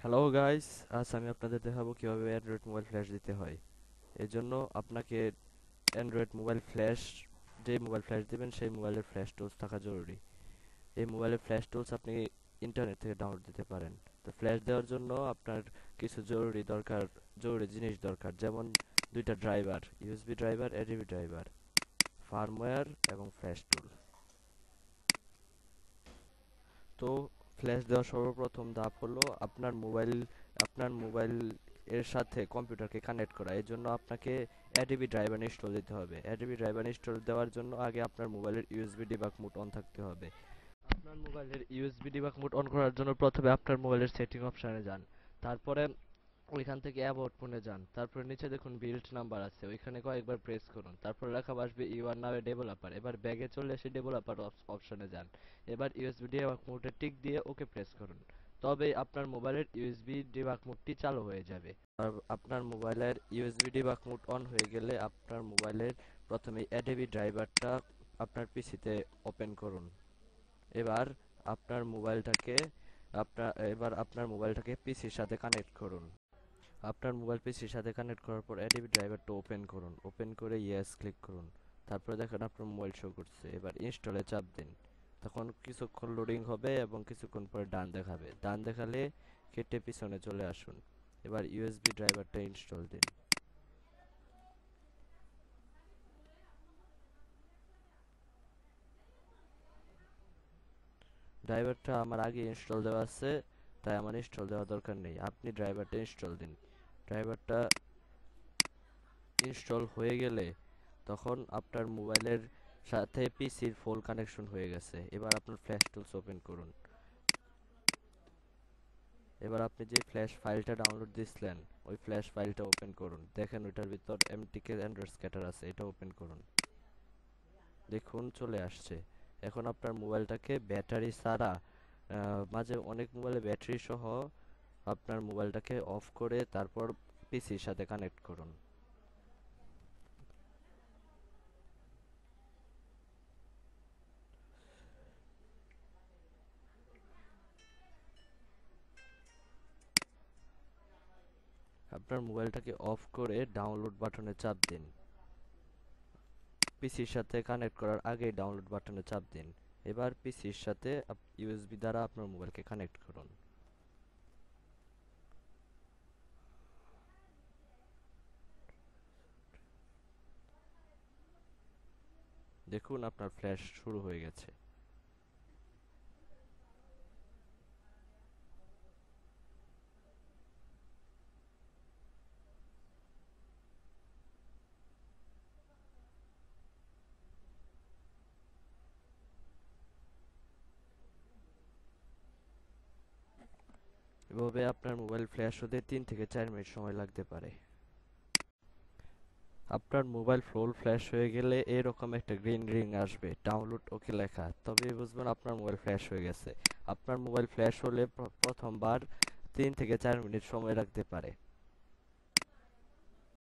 Hello guys, আজ আমি আপনাদের দেখাবো কিভাবে অ্যান্ড্রয়েড মোবাইল ফ্ল্যাশ দিতে হয়। এর জন্য আপনাকে অ্যান্ড্রয়েড মোবাইল ফ্ল্যাশ, যে মোবাইল ফ্ল্যাশ দিবেন সেই মোবাইলের ফ্ল্যাশ টুলস থাকা জরুরি। এই মোবাইলের ফ্ল্যাশ টুলস আপনি ইন্টারনেট থেকে ডাউনলোড দিতে পারেন। তো ফ্ল্যাশ দেওয়ার জন্য আপনার কিছু জরুরি জিনিস দরকার, যেমন দুইটা driver, USB driver, ADB driver, firmware এবং ফ্ল্যাশ টুল। তো ফ্ল্যাশ দেওয়ার সর্বপ্রথম ধাপ হলো আপনার মোবাইল এর সাথে কম্পিউটারকে কানেক্ট করা। এর জন্য আপনাকে অ্যাডোবি ড্রাইভার ইনস্টল দিতে হবে। অ্যাডোবি ড্রাইভার ইনস্টল দেওয়ার জন্য আগে আপনার মোবাইলের ইউএসবি ডিবাগ মোড অন থাকতে হবে। আপনার মোবাইলের ইউএসবি ডিবাগ মোড অন করার জন্য প্রথমে আপনার মোবাইলের সেটিং অপশনে যান। তারপরে ওইখান থেকে অ্যাবাউট ফোনে যান। তারপরে নিচে দেখুন বিল্ড নাম্বার আছে, ওইখানে কয়েকবার প্রেস করুন। তারপর লেখা আসবে you R now A developer. এবার ব্যাগে চলে এসে ডেভেলপার অপশনে যান। এবার ইউএসবি ডিবাগ মোডে টিক দিয়ে ওকে প্রেস করুন। তবেই আপনার মোবাইলের ইউএসবি ডিবাগ মোডটি চালু হয়ে যাবে। আর আপনার মোবাইলের ইউএসবি ডিবাগ মোড অন হয়ে গেলে আপনার মোবাইলের প্রথমে অ্যাডোবি ড্রাইভারটা আপনার পিসিতে ওপেন করুন। এবার আপনার মোবাইলটাকে পিসির সাথে কানেক্ট করুন। আপনার মোবাইল পিসির সাথে কানেক্ট করার পর অ্যাডোবি ড্রাইভারটা ওপেন করুন। ওপেন করে ইয়েস ক্লিক করুন। তারপরে দেখেন আপনার মোবাইল শো করছে। এবার ইনস্টলে চাপ দিন। তখন কিছুক্ষণ লোডিং হবে এবং কিছুক্ষণ পরে ডান দেখাবে। ডান দেখালে কেটে পিছনে চলে আসুন। এবার ইউএসবি ড্রাইভারটা ইনস্টল দিন। ড্রাইভারটা আমার আগে ইনস্টল দেওয়া আছে, তাই আমার ইনস্টল দেওয়া দরকার নেই। আপনি ড্রাইভারটা ইনস্টল দিন। ড্রাইভারটা ইনস্টল হয়ে গেলে তখন আপনার মোবাইলের সাথে পিসির ফুল কানেকশন হয়ে গেছে। এবার আপনার ফ্ল্যাশ টুলস ওপেন করুন। এবার আপনি যে ফ্ল্যাশ ফাইলটা ডাউনলোড দিছিলেন ওই ফ্ল্যাশ ফাইলটা ওপেন করুন। দেখেন ওইটার ভিতর এমটিকে অ্যান্ড্রয়েড স্ক্যাটার আছে, এটা ওপেন করুন। দেখুন চলে আসছে। এখন আপনার মোবাইলটাকে ব্যাটারি ছাড়া, মাঝে অনেক মোবাইলে ব্যাটারি সহ, আপনার মোবাইলটাকে অফ করে তারপর পিসির সাথে কানেক্ট করুন। আপনার মোবাইলটাকে অফ করে ডাউনলোড বাটনে চাপ দিন। পিসির সাথে কানেক্ট করার আগেই ডাউনলোড বাটনে চাপ দিন। এবার পিসির সাথে ইউএসবি দ্বারা আপনার মোবাইলকে কানেক্ট করুন। দেখুন আপনার ফ্ল্যাশ শুরু হয়ে গেছে। এভাবে আপনার মোবাইল ফ্ল্যাশ হতে 3 থেকে 4 মিনিট সময় লাগতে পারে। আপনার মোবাইল ফুল ফ্ল্যাশ হয়ে গেলে এরকম একটা গ্রিন রিং আসবে, ডাউনলোড ওকে লেখা। তবে বুঝবেন আপনার মোবাইল ফ্ল্যাশ হয়ে গেছে। আপনার মোবাইল ফ্ল্যাশ হলে প্রথমবার 3 থেকে 4 মিনিট সময় লাগতে পারে।